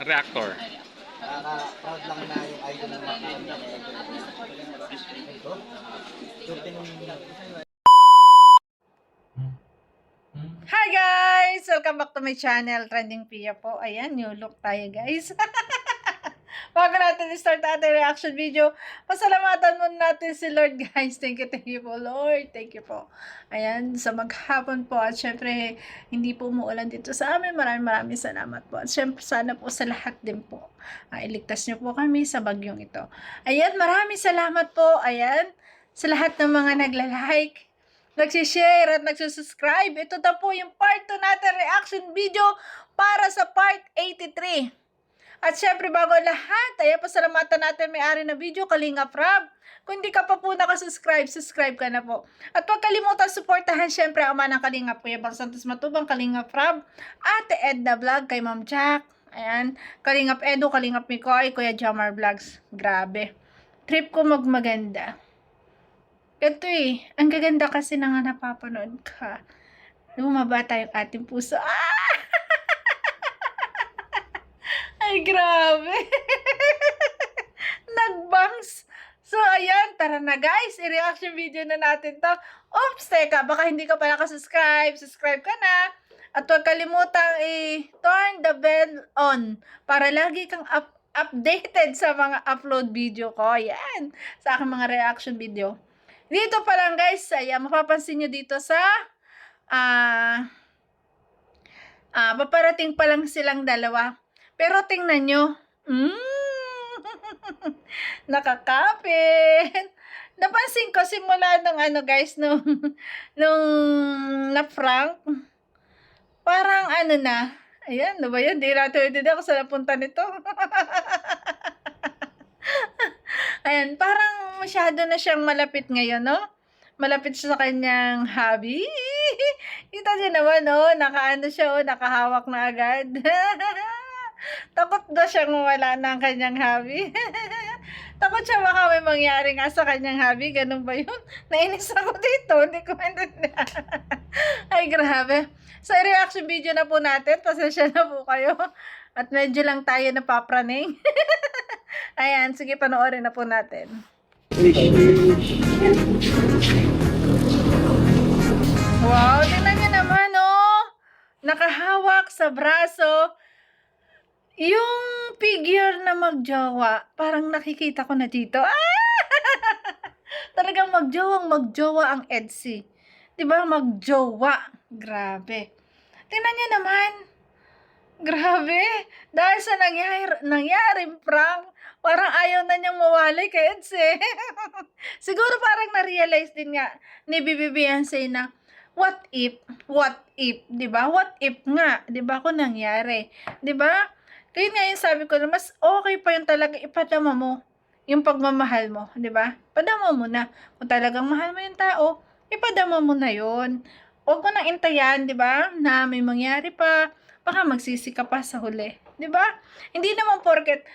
Reactor. Nakaka-proud lang na yung idol ng mga ito. Hi guys! Welcome back to my channel, Trending Pia po. Ayan, new look tayo guys. Bago natin i-start ating reaction video, pasalamatan muna natin si Lord guys. Thank you po Lord. Thank you po. Ayan, sa maghapon po. At syempre, hindi po umuulan dito sa amin. Maraming salamat po. At syempre, sana po sa lahat din po. Iligtas niyo po kami sa bagyong ito. Ayan, maraming salamat po. Ayan, sa lahat ng mga nagla-like, nagsishare at nagsusubscribe. Ito na po yung part 2 natin reaction video para sa part 83. At syempre bago lahat, ay pasalamatan natin may-ari na video, Kalingap Rab. Kung hindi ka pa po nakasubscribe, subscribe ka na po. At huwag kalimutan suportahan syempre ang ama ng Kalingap, Kuya Bang Santos Matubang, Kalingap Rab, Ate Edna Vlog, kay Ma'am Jack, ayan, Kalingap Edu, Kalingap Mikoy, Kuya Jamar Vlogs. Grabe. Trip ko magmaganda. Ito ang gaganda kasi na nga napapanood ka. Bumabata yung ating puso. Ay, grabe. Nagbangs. So, ayan. Tara na guys. I-reaction video na natin to. Oops, teka. Baka hindi ka pa nakasubscribe. Subscribe ka na. At huwag kalimutang i-turn the bell on para lagi kang updated sa mga upload video ko. Ayan. Sa aking mga reaction video. Dito pa lang guys, ayan, mapapansin nyo dito sa paparating pa lang silang dalawa. Pero tingnan nyo, nakakapit. Napansin ko simula nung guys, nung na-prank, parang na, ayan, ano ba yun? Di natin ako sa napunta nito. Ayan, parang masyado na siyang malapit ngayon, no? Malapit siya sa kanyang hobby. Kita niyo naman, no? Nakaano siya, nakahawak na agad. Takot daw siyang mawala ng kanyang hobby. Takot siya baka may mangyari nga sa kanyang hobby. Ganun ba yun? Nainis ako dito. Hindi ko maintindihan. Ay, grabe. So, reaction video na po natin. Pasensya na po kayo. At medyo lang tayo napapraning. Ayan, sige, panoorin na po natin. Wow, tingnan niyo naman, oh. Nakahawak sa braso yung figure na magjowa. Parang nakikita ko na dito. Talagang magjowa ang Etsy. Diba? Magjowa. Grabe. Tingnan niyo naman. Grabe. Dahil sa nangyaring prank, parang ayaw na niyang mawali kay Etsy. Siguro parang na-realize din nga ni Bibi Beyonce na, what if, diba? What if nga, diba, kung nangyari? Diba? Kaya nga yung sabi ko na mas okay pa yung talaga ipadama mo yung pagmamahal mo, diba? Padama mo na. Kung talagang mahal mo yung tao, ipadama mo na yun. Huwag mo nang intayan, diba? Na may mangyari pa, baka magsisi ka pa sa huli. Diba? Hindi naman porket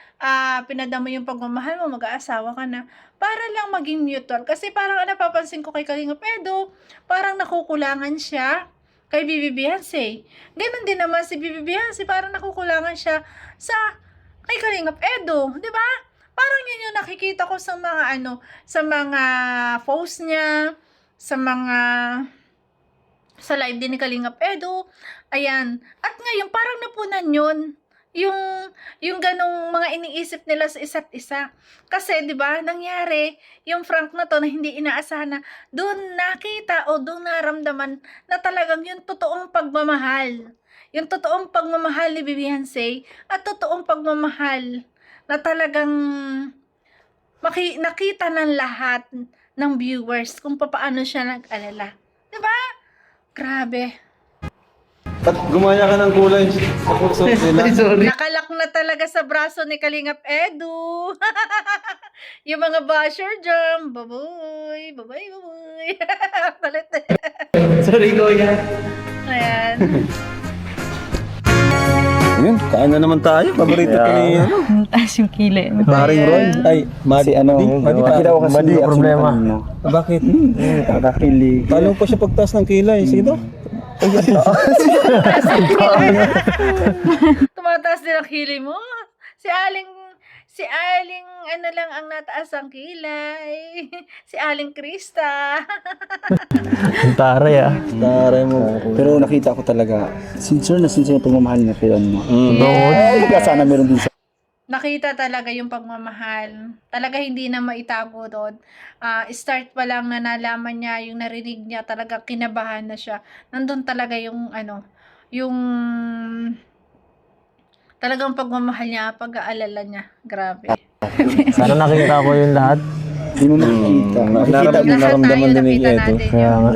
pinadama yung pagmamahal mo, mag-aasawa ka na, para lang maging mutual. Kasi parang napapansin ko kay Kalingap Edu, parang nakukulangan siya kay Bibi Beyonce. Ganon din naman si Bibi Beyonce, parang nakukulangan siya sa kay Kalingap Edu. Diba? Parang yun yung nakikita ko sa mga sa mga post niya, sa mga sa live din ni Kalingap Edu. Ayan. At ngayon, parang napunan yun. Yung ganong mga iniisip nila sa isa't isa. Kasi, di ba, nangyari, yung prank na to na hindi inaasahan na, doon nakita o doon naramdaman na talagang yung totoong pagmamahal. Yung totoong pagmamahal ni Beyonce at totoong pagmamahal na talagang nakita ng lahat ng viewers kung paano siya nag-alala. Di ba? Grabe. Ba't gumaya ka ng kulay sa puso nila? Sorry. Nakalak na talaga sa braso ni Kalingap Edu. Yung mga basher dyan. Baboy. Palit. Sorry, Goya. Ayan. Ayun, kain na naman tayo. Paborito ko ni Taas yung kilay. Paring Roy. Ay, Madi. Madi daw kasi Madi ang problema. Bakit? Kakakilig. Paano pa siya pagtaas ng kilay? Sige daw. Tumataas din ang kilay mo. Si Aling ano lang ang nataas ang kilay. Si Aling Krista. Ang taray ah. Taray mo. Pero nakita ko talaga, sincere na pagmamahal niya kay ano. Bawat. Kaya sana meron din sa Nakita talaga yung pagmamahal. Talaga hindi na maitago doon. Start pa lang na nalaman niya, yung narinig niya, talaga kinabahan na siya. Nandun talaga yung yung talagang pagmamahal niya, pag-aalala niya. Grabe. Sana nakita ko yung lahat. Hindi mo makikita. Makikita mo. Naramdaman din ni nakita Edo. natin Kaya yun. nga.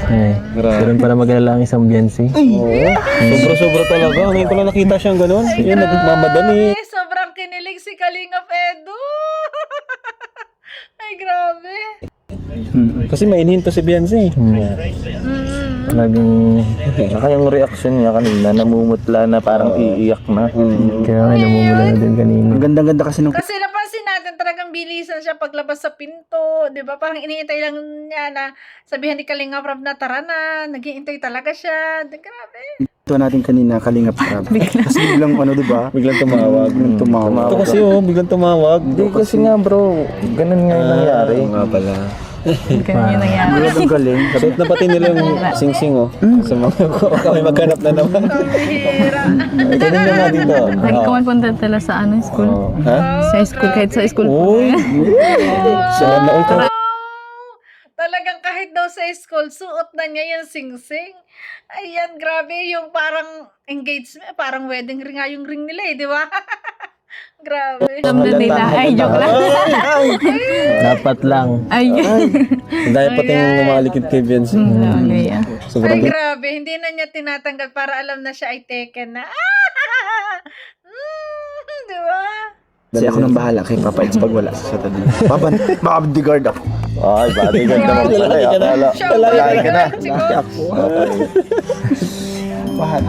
Eh, ganun pala mag-alala ang isang biyansi. Sobra-sobra talaga. Ngayon ko lang nakita siyang ganun. Yun, nagmamadali. Sobrang kinilig si Kalingap Edo. Ay, grabe. Kasi mainhin to si Beyonce. Talagang, Saka yung reaction niya kanina, namumutla na parang iiyak na. kaya nga namumula na din kanina. Ang ganda-ganda kasi nung Kasi napansin natin talagang bilisan siya paglabas sa pinto, 'di ba? Parang iniintay lang niya na sabihan ni Kalinga Prab na tara na, naghihintay talaga siya. Grabe. ito natin kanina, Kalingap Prab. Kasi biglang ano, di ba? Biglang tumawag. Tumawag. Ito kasi biglang tumawag. Hindi kasi nga bro, ganun nga yung nangyari. Oo nga pala. Grabe ang galing. Suot na pati nila yung sing-sing sa mga kami maghanap na naman. Ang bihira. Ganun na nga dito. Nagkawan punta tala sa ano, school. Ha? Sa school, kahit sa school Uy! Siya na ito. Wow! Talagang kahit daw sa school, suot na niya yung sing-sing. Ayan, grabe yung parang engagement, parang wedding ring nga yung ring nila di ba? Grabe. Alam na nila. Ay, joke lang. Dapat lang. Ay, Dahil pati yung umalikid kay Beyonce. okay. Ay, Sobrang grabe. Hindi na niya tinatanggal para alam na siya ay taken na. Di ba? Kasi ako nang bahala kay Papa Eds pag wala sa tabi. Makabodyguard ako. Ay, bodyguard naman pala. Akala, Siya ang laki ka na.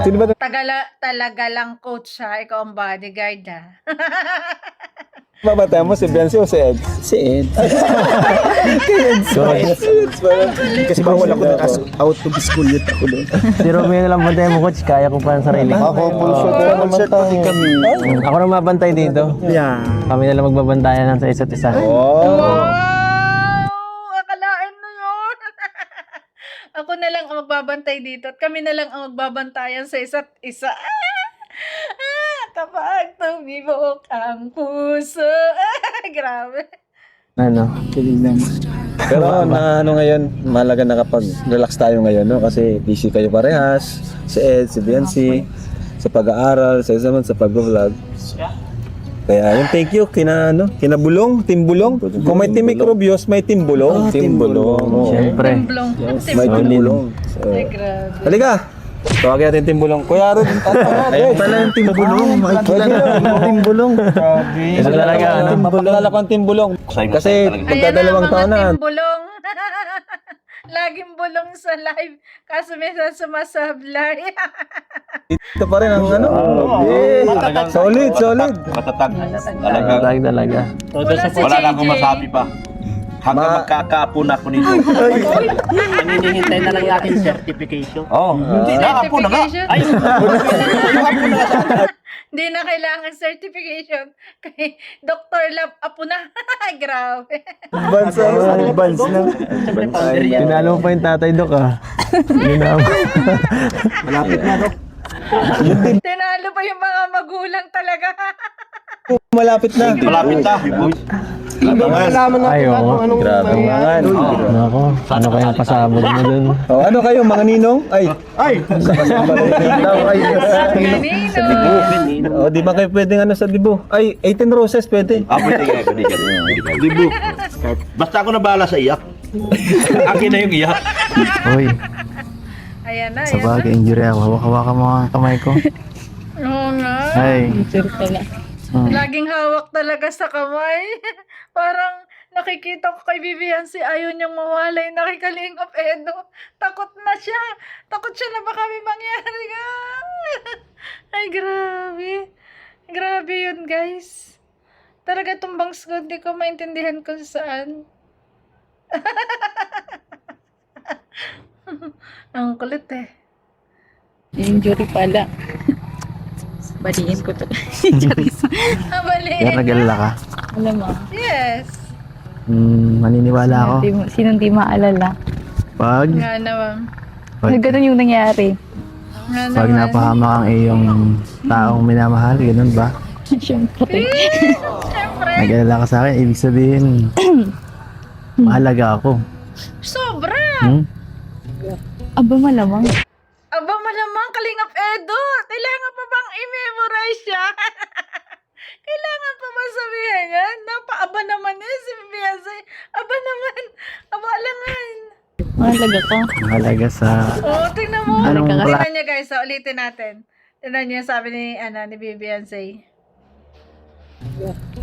Sino ba Talaga lang coach siya. Ikaw ang bodyguard babata mo? Si Beyonce o si Ed? Si Ed. Kasi bawal ako ng out of school yun ako doon. Si Romeo na lang bantay mo, coach. Kaya ko pa ang sarili ko. Ako, full shot na naman Pati kami. Ako na mabantay dito. Yeah. Kami na lang magbabantayan ng sa isa't isa. Wow! Akalaan na yun. Ako na lang ang magbabantay dito at kami na lang ang magbabantayan sa isa't isa. Kapag tumibok ang puso. Grabe. Ano? Pero na ano ngayon, mahalaga na kapag relax tayo ngayon, no? Kasi busy kayo parehas. Si Ed, si Beyonce, sa pag-aaral, sa exam, sa pag-vlog. Kaya yung thank you kina Bulong, Team Bulong. Kung may Team Microbios, may Team Bulong. Team Bulong. Siyempre. Timblong. May Team Bulong. So, Ay, grabe. halika! Tawagin natin Team Bulong. Kuya Rod, Ayun pala yung Team Bulong. Makikilala yung Team Bulong. Ito talaga, ano? mapapalala ko ang Team Bulong. Kasi magdadalawang taon na. Mga timbulong. Laging bulong sa live. Kaso minsan sumasablay. Ito pa rin ang ano. Solid. Matatag. Talaga. Wala na akong masabi pa. Hanggang magkakaapo na ako nito. Hinihintay na lang natin certification. Oo. Nakaapo na nga. Ay, Hindi na kailangan certification. Kay Dr. Love Apo na. Grabe. Advance na. Tinalo mo pa yung tatay, Dok, ah. Malapit na, Dok. Tinalo pa yung mga magulang talaga. Malapit na. malapit na. Ay, oo. Grabe mga Nako, ano kayang pasabog mo dun? Oh, ano kayo mga ninong? Ay. Ganino. Oh, di ba kayo pwedeng ano sa dibo? Ay, 18 roses pwede. Pwede ka. Dibu. Basta ako na bahala sa iyak. Akin na yung iyak. Uy, Ayan na, sa ayan na. bagay, injury ako. Hawak-hawak ang mga kamay ko. Oo nga. Ay. Laging hawak talaga sa kamay. Parang nakikita ko kay Vivian si ayaw niyang mawalay na kay Kalingap Edo. Takot na siya. Takot siya na baka may mangyari nga. Ay, grabe. Grabe yun, guys. Talaga itong bangs ko, hindi ko maintindihan kung saan. Ang kulit eh. Injury pala. Baliin ko to. Charis. Abali. Kaya nag-alala ka? Alam mo. Yes. Maniniwala ako. Sinong di maalala? Pag, Nga naman. Pag ganun yung nangyari. Nga pag naman. napahamak ang iyong taong minamahal, ganun ba? Siyempre. Siyempre. Nag-alala ka sa akin, ibig sabihin, mahalaga ako. Sobra. Aba malamang. Aba, malamang Kalingap Edo. Kailangan pa bang i-memorize siya? Kailangan pa ba sabihin yan? Napaaba naman eh, si Beyonce. Aba naman. Aba, alangan. Mahalaga ka. Mahalaga sa... Oh, tingnan mo. Anong Tingnan niya guys, so, ulitin natin. Tingnan niya sabi ni, ni Beyonce.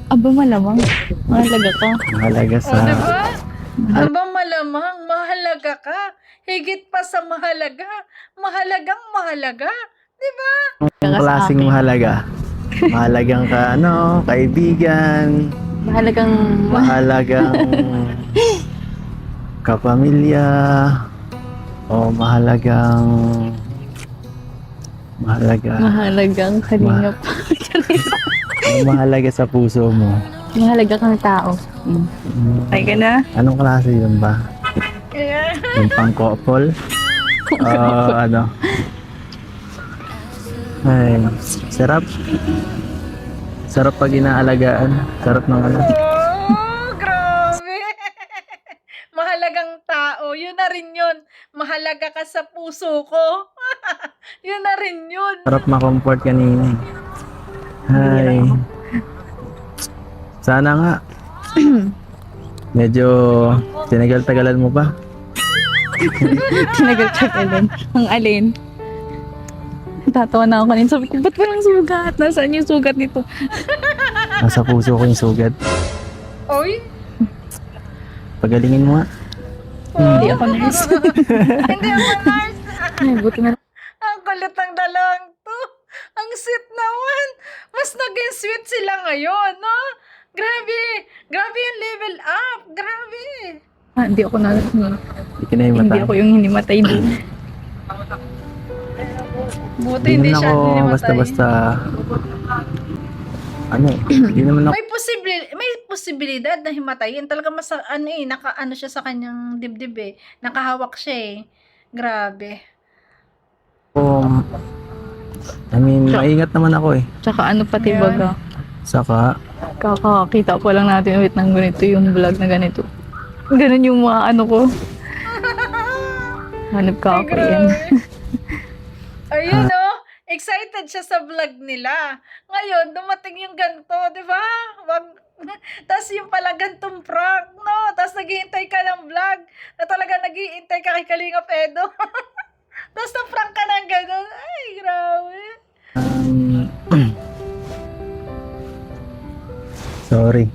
Aba malamang. Mahalaga ka. Mahalaga Oh, sa... diba? Aba, malamang. Mahalaga ka. Higit pa sa mahalaga. Mahalagang mahalaga. Diba? Anong klaseng mahalaga? Mahalagang kaibigan, Mahalagang... mahalagang kapamilya, o mahalagang Mahalagang kalingap. mahalaga sa puso mo. Mahalaga kang tao. Ay ka na? Anong klase yun ba? Yeah. Yung pang-couple? Ano? Ay, sarap. Sarap pag inaalagaan. Sarap ng ano. Oh, grabe. Mahalagang tao. Yun na rin yun. Mahalaga ka sa puso ko. Yun na rin yun. Sarap ma-comfort kanina. Ay. Sana nga. Medyo tinagal-tagalan mo pa. Tinagal-tagalan. Ang alin? Tatawa na ako kanina. Sabi ko, ba't walang sugat? Nasaan yung sugat nito? Nasa puso ko yung sugat. Oy. Pagalingin mo nga. Hindi ako nurse. Hindi ako nurse. Ay, buti na. Ang kulit ng dalawang to. Ang sweet naman. Mas naging sweet sila ngayon, no? Grabe. Grabe yung level up. Grabe. Hindi ako na. Hindi ka na himatay. Hindi ako yung hinimatay din. Buti Hindi hindi naman siya ako hinimatay. basta-basta hindi naman ako May posibilidad na himatayin. Talaga mas naka siya sa kanyang dibdib eh. Nakahawak siya eh. Grabe. maingat naman ako eh. Tsaka ano pati baga. Saka Kakakita pa lang natin ulit ng ganito yung vlog na ganito. Ganun yung mga ano ko. Hanap ka ako yan. Ayun oh. Excited siya sa vlog nila. Ngayon, dumating yung ganito, di ba? Tapos yung pala gantong prank, no? Tapos naghihintay ka ng vlog na talaga naghihintay ka kay Kalingap Edo. Tapos na-prank ka ng gano'n. Ay, grabe. sorry.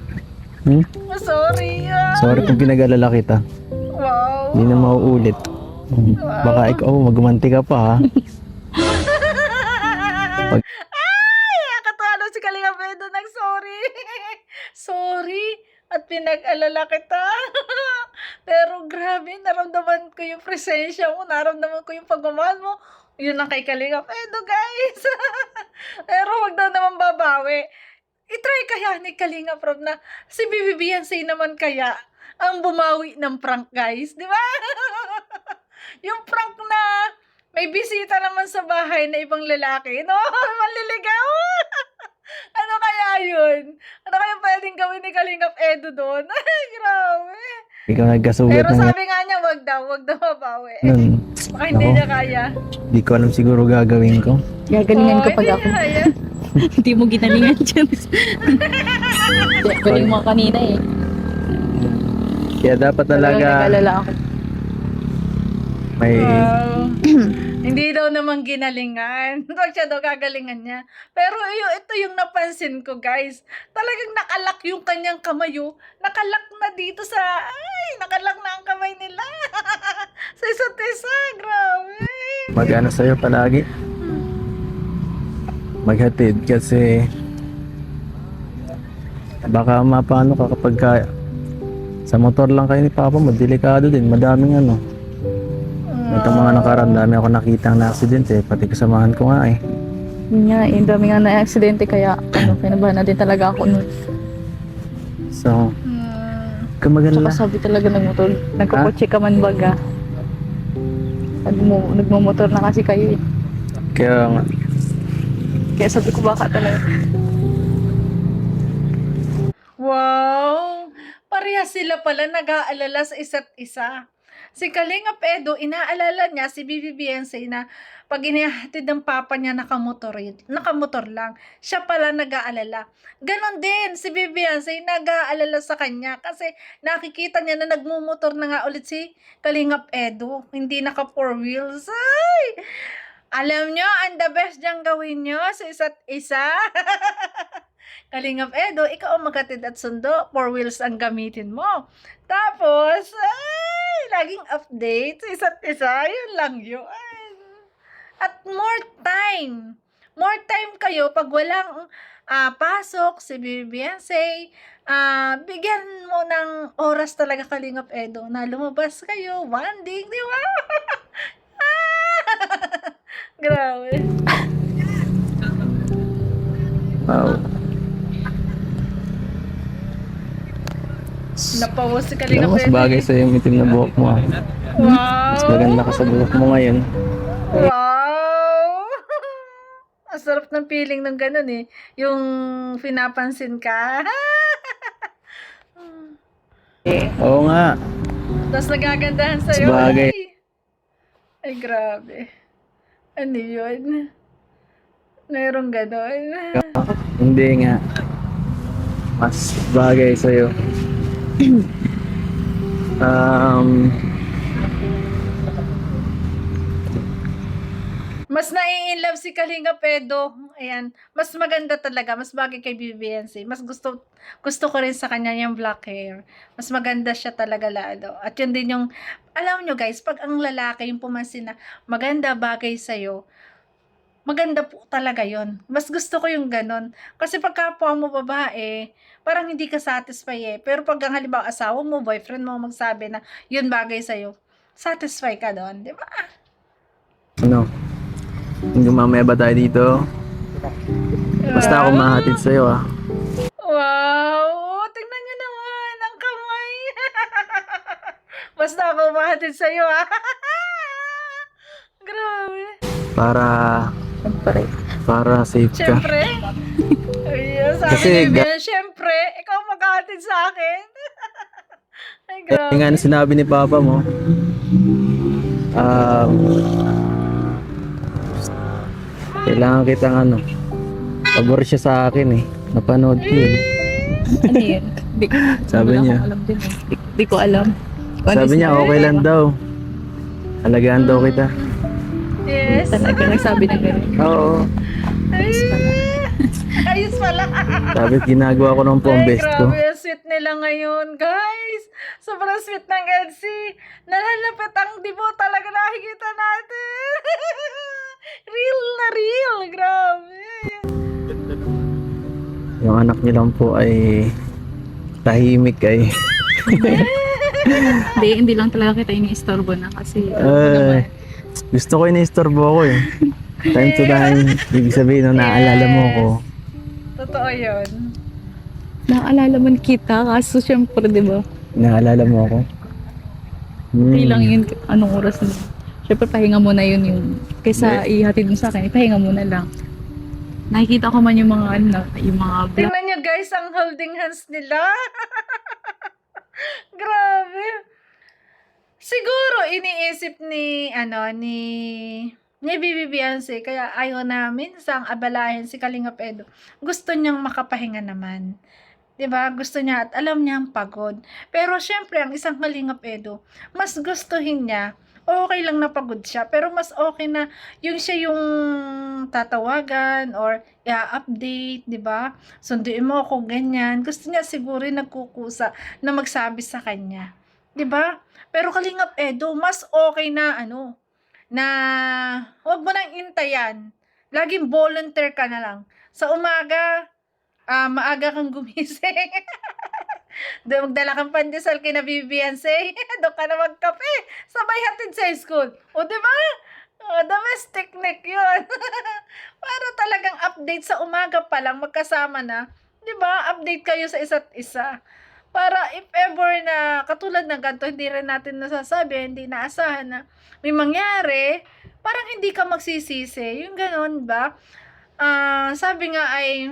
Sorry. Sorry kung pinag-alala kita. Wow. Hindi na mauulit. Baka ikaw magmanti ka pa ha. Ay, nakatuwa si Kalingap Edo nag-sorry. Sorry. At pinag-alala kita. Pero grabe, naramdaman ko yung presensya mo. Naramdaman ko yung pagmamahal mo. Yun ang kay Kalingap Edo, guys. Pero wag daw naman babawi. I-try kaya ni Kalingap Rob na si Beyonce naman kaya ang bumawi ng prank, guys. Di ba? Yung prank na may bisita naman sa bahay na ibang lalaki. No? Manliligaw. Ano kaya yun? Ano kaya pwedeng gawin ni Kalingap Edo doon? Ay, grabe. Ikaw nagkasugat Pero ng sabi nga niya, wag daw mabawi. nun. Baka hindi Ako. niya kaya. Di ko alam siguro gagawin ko. Gagalingan ko Oo, pag hindi ako. niya kaya. Hindi mo ginalingan dyan. Galing mo kanina eh. Kaya dapat talaga Nag-alala ako. may Wow. Hindi daw naman ginalingan. Huwag siya daw gagalingan niya. Pero ito yung napansin ko, guys. Talagang nakalak yung kanyang kamay. Oh. Nakalak na dito sa... Ay, nakalak na ang kamay nila. Sa isa't isa. Grabe. mag-ano sa'yo palagi. Maghatid kasi baka mapano ka kapag sa motor lang kayo ni Papa mo, delikado din, madaming ano. Itong mga nakaraan, dami ako nakita na aksidente, pati kasamahan ko nga eh. Yun nga, eh, dami nga na aksidente kaya kinabahan na din talaga ako nun. So, Hmm. kamagalala. Tsaka sabi talaga ng motor, nagkukotse ka man baga. Nagmumotor na kasi kayo eh. Kaya nga, Kaya sabi ko baka talaga. Wow! Parehas sila pala nag-aalala sa isa't isa. Si Kalingap Edo, inaalala niya si Bibi Beyonce na pag inihatid ng papa niya nakamotor lang. Siya pala nag-aalala. Ganon din, si Bibi Beyonce nag-aalala sa kanya kasi nakikita niya na nagmumotor na nga ulit si Kalingap Edo. Hindi naka four wheels. Ay! Alam nyo, ang the best diyang gawin nyo sa isa't isa. Kalingap Edo, ikaw ang maghatid at sundo. Four wheels ang gamitin mo. Tapos, ay, laging update sa isa't isa. Yun lang yun. At more time. More time kayo pag walang pasok si Bibi Beyonce. Bigyan mo ng oras talaga Kalingap Edo na lumabas kayo. Bonding, di ba? Grabe. wow. Napawas si Kalingap Mas Edo. bagay sa'yo yung itim na buhok mo ah. Mas Wow! maganda ka sa buhok mo ngayon. Wow! Ang sarap ng feeling ng ganun eh. Yung pinapansin ka. Oo nga. Tapos nagagandahan sa'yo. Sabagay. Ay, grabe. Ano yun? Mayroong ganon. Hindi nga. Mas bagay sa'yo. Mas nai-inlove si Kalingap Edo. Ayan. Mas maganda talaga. Mas bagay kay BBNC. Mas gusto ko rin sa kanya yung black hair. Mas maganda siya talaga lalo. At yun din yung, alam nyo guys, pag ang lalaki yung pumansin na maganda bagay sa'yo, maganda po talaga yon. Mas gusto ko yung ganon. Kasi pag kapwa mo babae, parang hindi ka satisfy eh. Pero pag ang halimbawa asawa mo, boyfriend mo magsabi na yun bagay sa'yo, satisfy ka doon, di ba? Ano? Hanggang mamaya ba tayo dito? Basta ako mahatid sa'yo ah. Wow! Tingnan nyo naman ang kamay. Basta ako mahatid sa'yo ah. Grabe. Para safe ka. Siyempre. Ayun, sabi Kasi ni Ben, siyempre, ikaw maghahatid sa akin. Ay, grabe. Yung nga na sinabi ni Papa mo, kailangan kitang pabor siya sa akin eh. Napanood ko yun. Ano yun? Sabi wala niya. akong alam din eh. Di ko alam. Sabi niya okay lang daw. Alagaan daw kita. Yes. Talaga nagsabi na gano'n. Oo. Ayos pala. Sabi ginagawa ko ng pong Ay, best ko. grabe, ang sweet nila ngayon, guys. Sobrang sweet ng Edsy. Nalalapit ang dibo talaga nakikita natin. Real na real. Grabe. Yung anak niya lang po ay tahimik ay. Hindi lang talaga kita ini-istorbo na kasi Gusto ko ini-istorbo ako eh. Time to time, ibig sabihin naaalala mo ko. Totoo yun. naaalala man kita kaso syempre di ba? Naalala mo ako? Hindi lang yun anong oras na. Syempre pahinga mo na yun yung kaysa ihatid mo sa akin, pahinga mo na lang. Nakikita ko man yung mga yung mga vlog. Tingnan nyo guys, ang holding hands nila. Grabe. Siguro iniisip ni Bibi Beyonce, kaya ayaw namin sang abalahin si Kalingap Edo. Gusto niyang makapahinga naman. 'Di ba? Gusto niya at alam niya ang pagod. Pero syempre ang isang Kalingap Edo, mas gustuhin niya okay lang na pagod siya, pero mas okay na yung siya yung tatawagan or i-update, 'di ba? Sunduin mo ako ganyan. Gusto niya siguro nagkukusa na magsabi sa kanya. 'Di ba? Pero Kalingap Edo, mas okay na na wag mo nang intayan. Laging volunteer ka na lang. Sa umaga, maaga kang gumising. Doon magdala kang pandesal kina Bibianse. Doon ka na magkape. Sabay hatid sa school. O, di ba? Domestic nick yun. Para talagang update sa umaga pa lang, magkasama na. Di ba? Update kayo sa isa't isa. Para if ever na katulad ng ganito, hindi rin natin nasasabi, hindi naasahan na may mangyari, parang hindi ka magsisisi. Yung ganun ba? Sabi nga ay,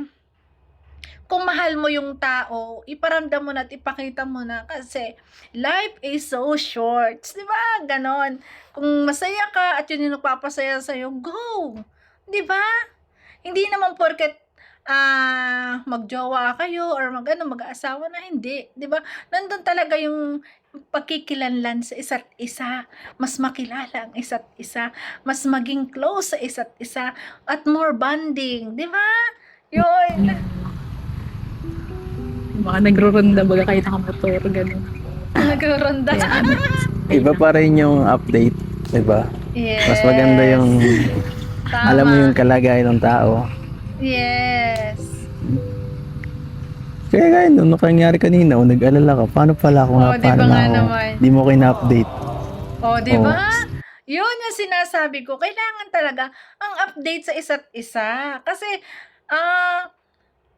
kung mahal mo yung tao, iparamdam mo na at ipakita mo na kasi life is so short. Di ba? Ganon. Kung masaya ka at yun yung nagpapasaya sa'yo, go! Di ba? Hindi naman porket magjowa kayo or mag-aasawa na, hindi. Di ba? Nandun talaga yung pagkikilanlan sa isa't isa, mas makilala ang isa't isa, mas maging close sa isa't isa, at more bonding. Di ba? Yun. Mga nagro-ronda baga kahit nakamotor, gano'n. Nagkaronda. Iba pa rin yung update, diba? Yes. Mas maganda yung Tama. alam mo yung kalagayan ng tao. Yes. Kaya gaya nung nangyari kanina, o nag-alala ka, paano pala ako nga, Oh, di paano ba na nga ako? naman? Di mo ko na-update. O, di ba? Yun yung sinasabi ko. Kailangan talaga ang update sa isa't isa. Kasi,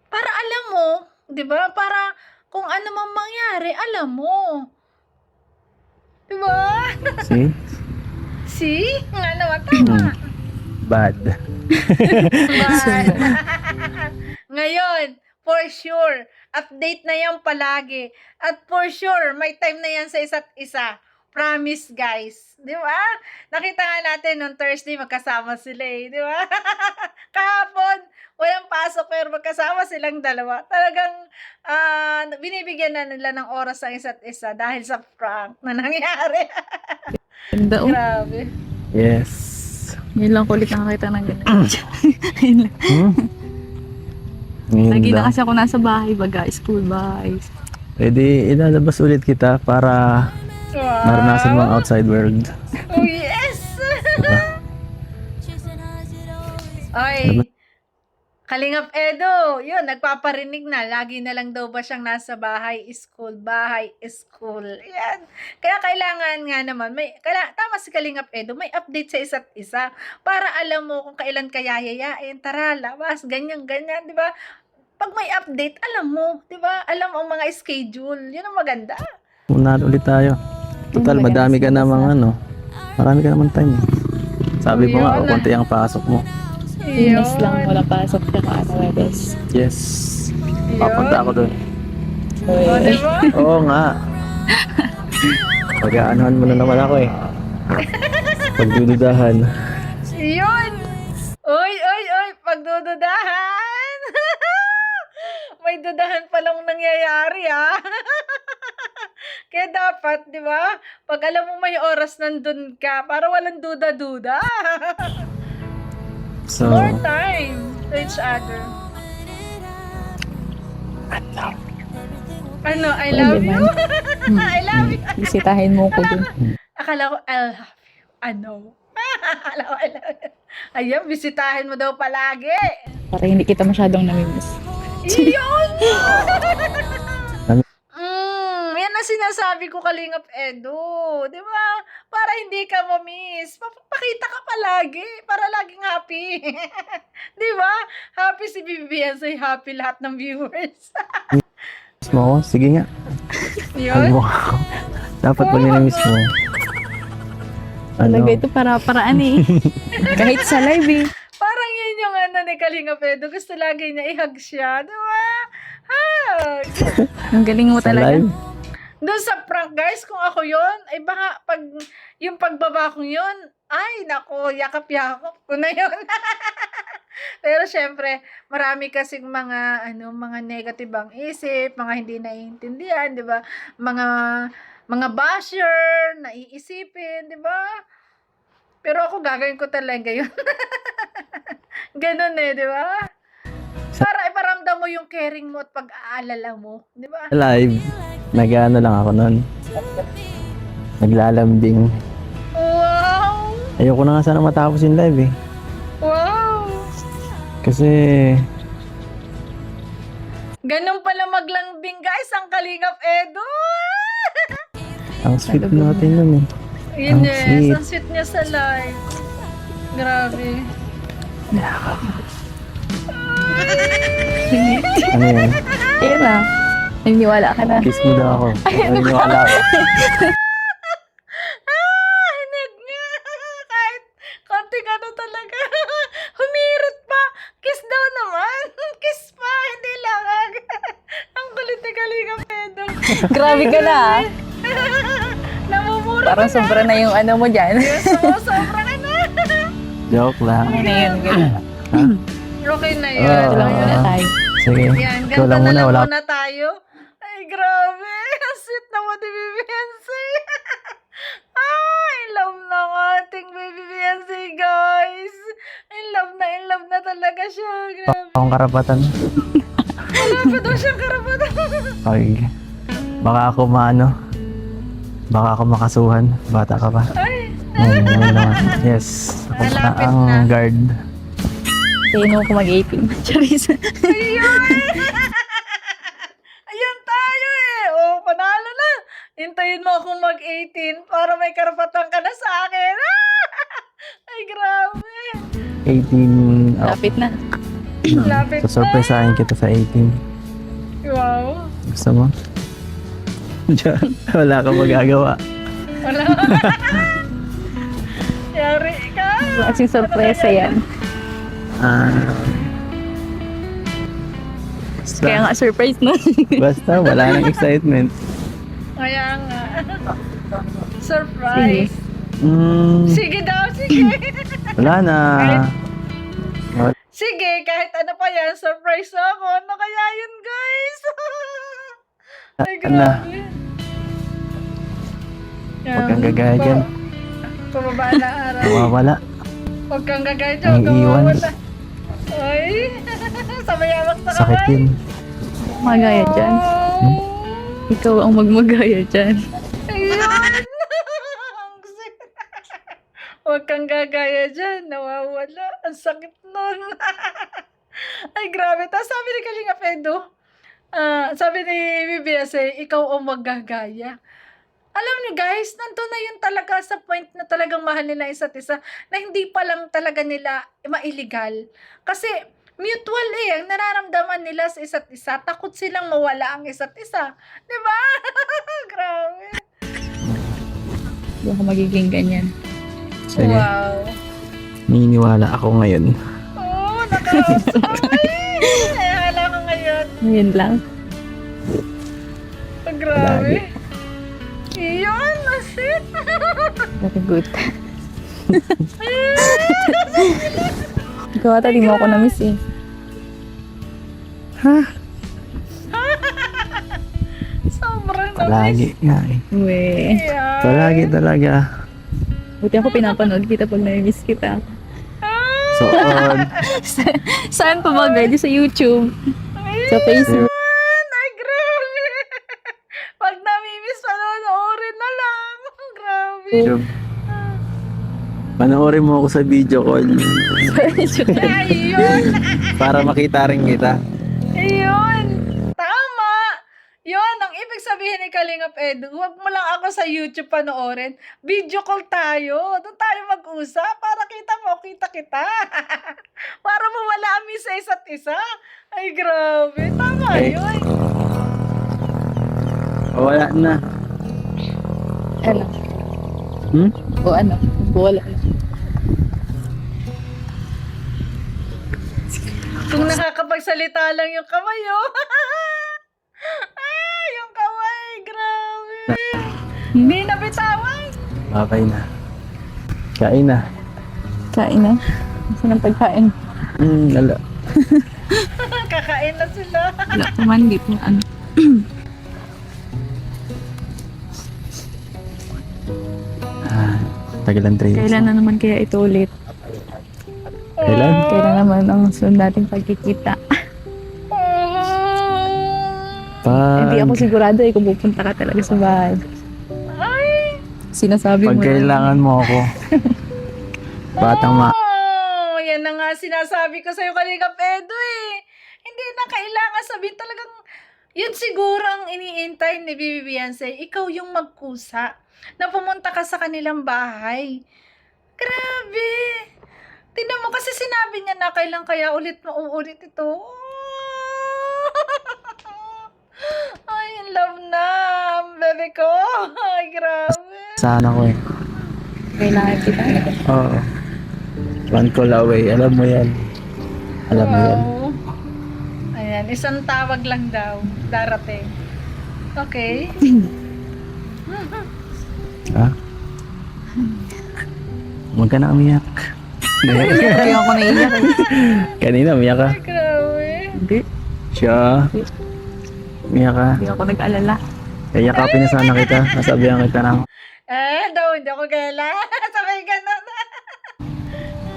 para alam mo, di ba? Para kung ano mang mangyari, alam mo. Di ba? See? See? Nga naman, tama. Bad. Bad. Ngayon, for sure, update na yan palagi. At for sure, may time na yan sa isa't isa. Promise, guys. Di ba? Nakita nga natin nung Thursday, magkasama sila eh. Di ba? Kahapon, walang pasok pero magkasama silang dalawa. Talagang binibigyan na nila ng oras sa isa't isa dahil sa prank na nangyari. Ganda, oh. Grabe. Yes. Yun lang kulit nakakita ng gano'n. Yun lang. Lagi na Ganda. kasi ako nasa bahay, baga, school, bahay. Pwede ilalabas ulit kita para Wow. maranasan mo ang outside world. Oh, yes! Ay, Kalingap Edo, yun, nagpaparinig na. Lagi na lang daw ba siyang nasa bahay, school. Yan. Kaya kailangan nga naman, tama si Kalingap Edo, may update sa isa't isa. Para alam mo kung kailan ka yayayain, tara, labas, ganyan, di ba? Pag may update, alam mo, di ba? Alam mo ang mga schedule. Yun ang maganda. Unahan ulit tayo. Total, madami ka namang marami ka naman time. Sabi mo nga, Yun. konti ang pasok mo. Inis lang, wala pasok ka ka, Webes. Yes. Papunta ako doon. O, di ba? Oo nga. Pag-aanohan mo na naman ako eh. Pagdududahan. Yun! Oy, pagdududahan! May dudahan palang nangyayari, Kaya dapat, di ba? Pag alam mo may oras nandun ka, para walang duda-duda. So, More time to each other. Ano, I love you? I love you. Bisitahin mo ko dun. Akala ko, I love you. Ano? Akala ko, I love you. Ayan, bisitahin mo daw palagi. Para hindi kita masyadong namimiss. Iyon! Yan na sinasabi ko, Kalingap Edo. Di ba? Para hindi ka mamiss. Pakita ka palagi. Para laging happy. Di ba? Happy si Vivian. Say happy lahat ng viewers. miss mo ako? Sige nga. Yun. Mo ako. Dapat pag nilamiss mo. Talaga ito para-paraan eh. Kahit sa live eh. Parang yun yung ni Kalingap Edo. Gusto lagi niya i-hug siya. Di ba? Hug! Ang galing mo Sa talaga. live? Doon sa prank, guys, kung ako yon ay baka yung pagbaba kong yun, ay, nako, yakap-yakap ko na yun. Pero syempre, marami kasing mga negative ang isip, mga hindi naiintindihan, di ba? Mga basher, naiisipin, di ba? Pero ako gagawin ko talaga yun. Ganun di ba? Para iparamdam mo yung caring mo at pag-aalala mo, di ba? Sa live, nag-ano lang ako nun. Naglalambing. Wow! Ayoko na nga sana matapos yung live eh. Wow! Kasi Ganun pala maglambing guys, ang Kalingap Edo. Ang sweet natin nun eh. Yun Ang yes, sweet. ang sweet niya sa live. Grabe. Ano yan? Ayun na. Naniniwala ka na. Kiss mo daw ako. Naniniwala ako. Hinig niya. Kahit konting ano talaga. Humirit pa. Kiss daw naman. Kiss pa, hindi lang. Ang kulit ni Kalingap Edo. Grabe ka na. Namumura Parang ka na. sobra na yung ano mo dyan. Sobra ka na. Joke lang. Okay na yun. Okay na yun. Ah. Tulang muna tayo. Sige. Yan, Ikaw ganda lang na muna. lang Wala muna tayo. Ay, grabe. Ang sweet naman ni Baby Beyonce. In love na ang ating Baby Beyonce, guys. In love na talaga siya. Grabe. akong karapatan. Wala pa daw siyang karapatan. Okay. Baka ako maano. Baka ako makasuhan. Bata ka pa. Ay, Ayun naman. Yes. Ako na Malapit ang na. guard. Sino ko mag-18. Charis. ayun. Ayan tayo eh. Oh, panalo na. Hintayin mo akong mag-18 para may karapatan ka na sa akin. Ay, grabe. 18. Lapit na. Lapit So, surpriseahin kita sa 18. Wow. Gusto mo? Wala kang magagawa. Wala. Yari ka. Klaseng sorpresa yan. Ah. Basta, Kaya nga surprise no? basta wala nang excitement. Kaya nga. Surprise. Sige daw, sige. Wala na. Sige, kahit ano pa yan, surprise ako. Ano kaya yun, guys? Ay, Ano? grabe. Huwag kang gagaya dyan. Pababa na araw. Mawawala. Huwag kang gagaya dyan. Huwag kang Naiiwan. mawawala. Ay, sabayawak sa Sakit kamay. yun. Magaya dyan. Oh. Ikaw ang magmagaya dyan. Ayun. Ang sakit. Huwag kang gagaya dyan. Nawawala. Ang sakit nun. Ay, grabe. Tapos sabi ni Kalingap Edo, sabi ni BBS, ikaw ang maggagaya. Alam niyo guys, nandun na yun talaga sa point na talagang mahal nila isa't isa, na hindi pa lang talaga nila ma-illegal. Kasi mutual ang nararamdaman nila sa isa't isa. Takot silang mawala ang isa't isa. Diba? Grabe. Hindi ako magiging ganyan. Sige. Wow. Naniniwala ako ngayon. Oh, nakakasaway. Hala ko ngayon. Ngayon lang. Oh, grabe. Iyon, masit. Very good. Ikaw ata, di mo ako na-miss eh. Sobrang Palagi nga eh. Uwe. Yeah. Palagi talaga. Buti ako pinapanood kita pag na-miss kita. So on. Saan pa ba guys? Sa YouTube. Sa Facebook. Ay, grabe. Pag namimiss, panonoorin na lang. Grabe. YouTube. Panoorin mo ako sa video call Ayun. para makita rin kita. Ayun. Tama. Yun, ang ibig sabihin ni Kalingap Edu, huwag mo lang ako sa YouTube panoorin. Video call tayo. Doon tayo mag-usap para kita mo, kita kita. Para mawala kami sa isa't isa. Ay, grabe. Tama Okay. yun. Wala na. Ano? Hmm? O ano? Wala na. Kung nakakapagsalita lang yung kamay, oh. Ay, yung kamay. Grabe. Hindi na bitawan. Okay na. Kain na. Kain na. Saan ang pagkain? Wala. Kakain na sila. Wala naman, di po ano. Tagal ang trail. Kailan na naman kaya ito ulit? Kailan? Kailan naman ang sunod nating pagkikita? Hindi ako sigurado kung pupunta ka talaga sa bahay. Ay. Sinasabi mo Pag lang. kailangan mo ako. Batang ma... Yan na nga sinasabi ko sa'yo, Kalingap Edu eh. Hindi na kailangan sabihin talagang Yun siguro ang iniintay ni Bibi Beyonce, ikaw yung magkusa na pumunta ka sa kanilang bahay. Grabe! Tingnan mo kasi sinabi niya na kailan kaya ulit mauulit ito. Ay, in love na, bebe ko. Ay, grabe. Sana ko eh. Kailangan kita. Oo. One call away. Alam mo yan. Alam mo yan. Wow. Ayan, isang tawag lang daw. Darating. Okay. Ha? Huwag ka na umiyak. Kaya ako naiiyak. Kanina umiyak ka. Ay, grabe. Hindi. Siya. Umiyak ka. Hindi ako nag-alala. Yakapin na sana kita. Nasabihan kita ng Daw, hindi ako gala. Sabay ganun.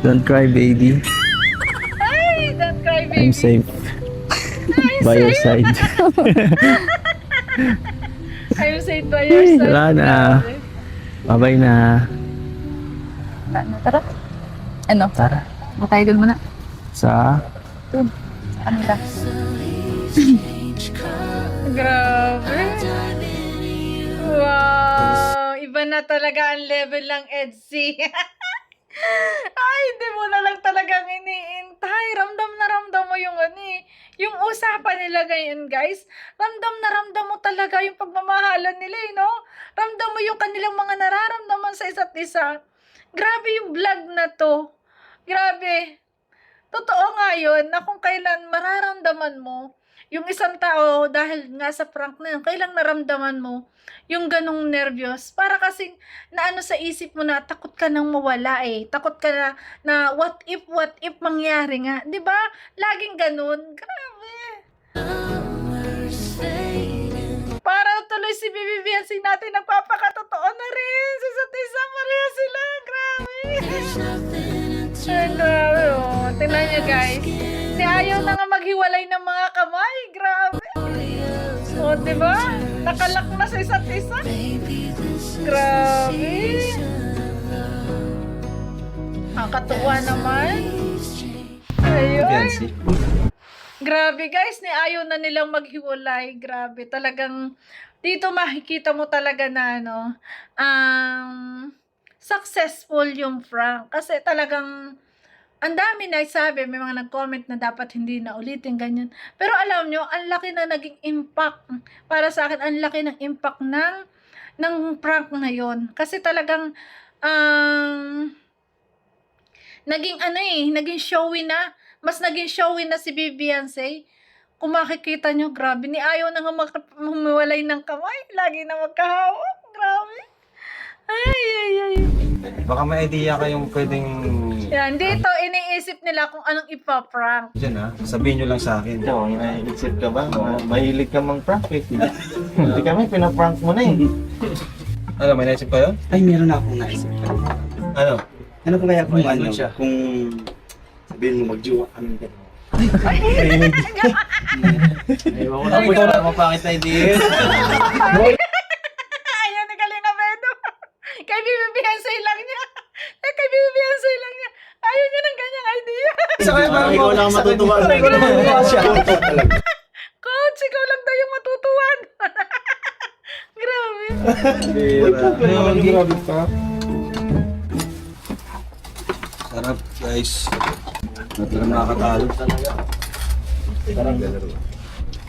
don't cry baby. Ay, don't cry, baby. I'm safe. By your side. I'm safe by your side. Wala na. Grabe. Bye-bye na. Tara. Ano? Tara. Matay doon muna. Sa Ano ka? Grabe. Wow. Iba na talaga ang level ng EDSI. Ay, hindi mo na lang talagang iniintay. Ramdam na ramdam mo yung yung usapan nila ngayon, guys. Ramdam na ramdam mo talaga yung pagmamahalan nila, no? Ramdam mo yung kanilang mga nararamdaman sa isa't isa. Grabe yung vlog na to. Grabe. Totoo nga yun na kung kailan mararamdaman mo yung isang tao dahil nga sa prank na yun, kailang naramdaman mo yung ganong nervyos. Para kasing na ano sa isip mo na takot ka nang mawala eh. Takot ka na what if mangyari nga. 'Di ba? Laging ganun. Grabe. Para tuloy si Bibi Beyonce natin nagpapakatotoo na rin. Sa isa't isa, pareha sila. Grabe. Ay, grabe oh. Tingnan niyo guys. Si ayaw na nga maghiwalay ng mga kamay. Grabe. O, diba? Nakalak na sa isa't isa. Grabe. Ang katuwa naman. Ayun. Grabe guys, ni ayaw na nilang maghiwalay. Grabe. Talagang, dito makikita mo talaga na successful yung prank. Kasi talagang, ang dami na sabi, may mga nag-comment na dapat hindi na ulitin, ganyan. Pero alam nyo, ang laki na naging impact. Para sa akin, ang laki ng impact ng prank na yon. Kasi talagang, naging showy na. Mas naging showy na si Bibi Beyonce. Kung makikita nyo, grabe, ni ayaw na nga humiwalay ng kamay. Lagi na magkahawak. Grabe. Ay. Baka may idea kayong pwedeng Yan, dito iniisip nila kung anong ipaprank. dyan ha. Sabihin nyo lang sa akin. Ikaw, inaisip ka ba? Mahilig ka mang prank eh. Hindi kami, pinaprank mo na eh. Ano, may naisip kayo? Ay, meron na akong naisip. Ano? Ano kung kaya kung May ano, siya. kung sabihin mo magjowa kami gano'n. Ewan ko lang po siya mapakit na idea. Ayan, nagaling nga Bedo. Kay Bibi Beyonce lang niya. Kay Bibi Beyonce lang niya. Ayaw niya ng ganyang idea. Ikaw lang matutuwa. Coach, ikaw lang tayo matutuwan. Grabe. Grabe pa. Sarap guys. Talagang nakakatalo.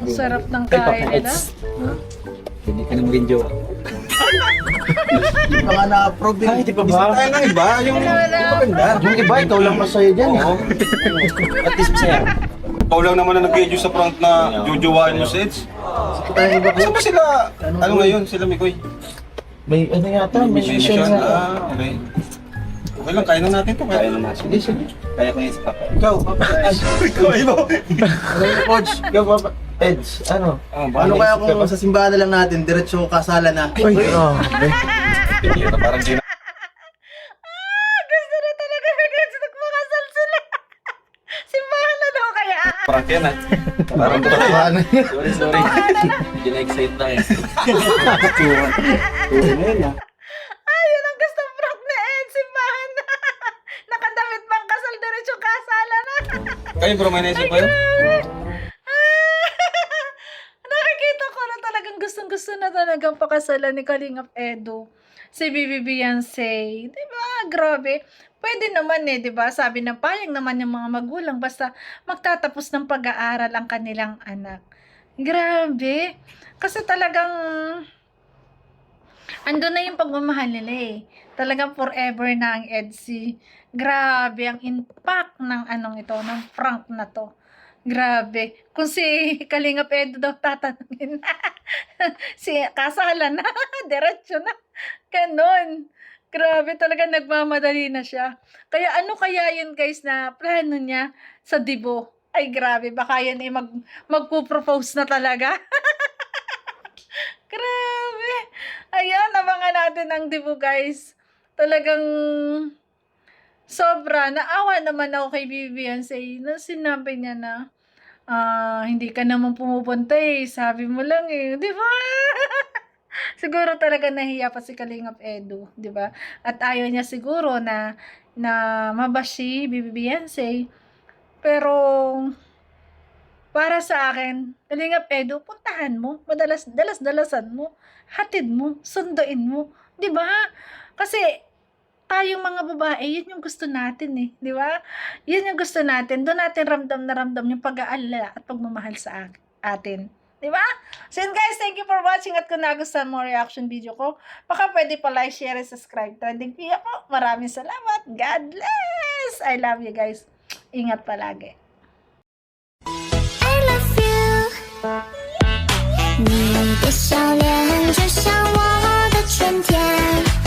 Ang sarap ng kain nila. Hindi ka nang video. Hindi pa nga na-approve din. Ay, di pa ba? Tayo ng iba, yung maganda. Yung iba, ikaw lang masaya dyan eh. At least masaya. Ikaw lang naman na nag-video sa prank na jujuwain mo si Eds. Saan ba sila? Ano ngayon? Sila Mikoy? May ano yata, may mission Mission? na. Okay. Okay lang, kaya na natin to. Kaya na natin. Sige, sige. Kaya ko yung sa papa. Ikaw, ikaw, ikaw. Ano yung coach? Ikaw ba? Eds, ano? Ano kaya kung sa simbahan na lang natin, diretso kasala na. Uy, Parang di na. Gusto na talaga na guys. Nagmakasal sila. Simbahan na daw kaya. Prank yan ah. Parang totohan. Sorry. Hindi na-excite na eh. Ay, yun ang gusto prank na Ed. Simbahan na. Nakadamit bang kasal diretso kasala na. Kayo bro, may naisip kayo? Nakikita talagang pakasalan ni Kalingap Edu. Si Bibi Beyonce. Diba? Grabe. Pwede naman eh, diba? Sabi ng payag naman yung mga magulang basta magtatapos ng pag-aaral ang kanilang anak. Grabe. Kasi talagang ando na yung pagmamahal nila eh. Talagang forever na ang EDSI. Grabe ang impact ng anong ito, ng prank na to. Grabe. Kung si Kalingap Edu daw tatanungin, si kasalan na, diretso na. Ganon. Grabe, talaga nagmamadali na siya. Kaya ano kaya yun guys na plano niya sa dibo? Ay grabe, baka yan ay magpo-propose na talaga. Grabe. Ayan, abangan natin ang dibo guys. Talagang sobra. Naawa naman ako kay Bibi Beyonce na sinabi niya na hindi ka naman pumupunta eh. Sabi mo lang eh. Di ba? Siguro talaga nahiya pa si Kalingap Edu. Di ba? At ayaw niya siguro na mabashi Bibi Beyonce. Pero para sa akin, Kalingap Edu, puntahan mo. Dalas-dalasan mo. Hatid mo. Sunduin mo. Di ba? Kasi tayong mga babae, yun yung gusto natin eh. Di ba? Yun yung gusto natin. Doon natin ramdam na ramdam yung pag-aalala at pagmamahal sa atin. Di ba? So yun guys, thank you for watching at kung nagustuhan mo reaction video ko, baka pwede pa like, share, and subscribe. Trending Pia po. Maraming salamat. God bless! I love you guys. Ingat palagi. I love you 你的笑脸就像我的春天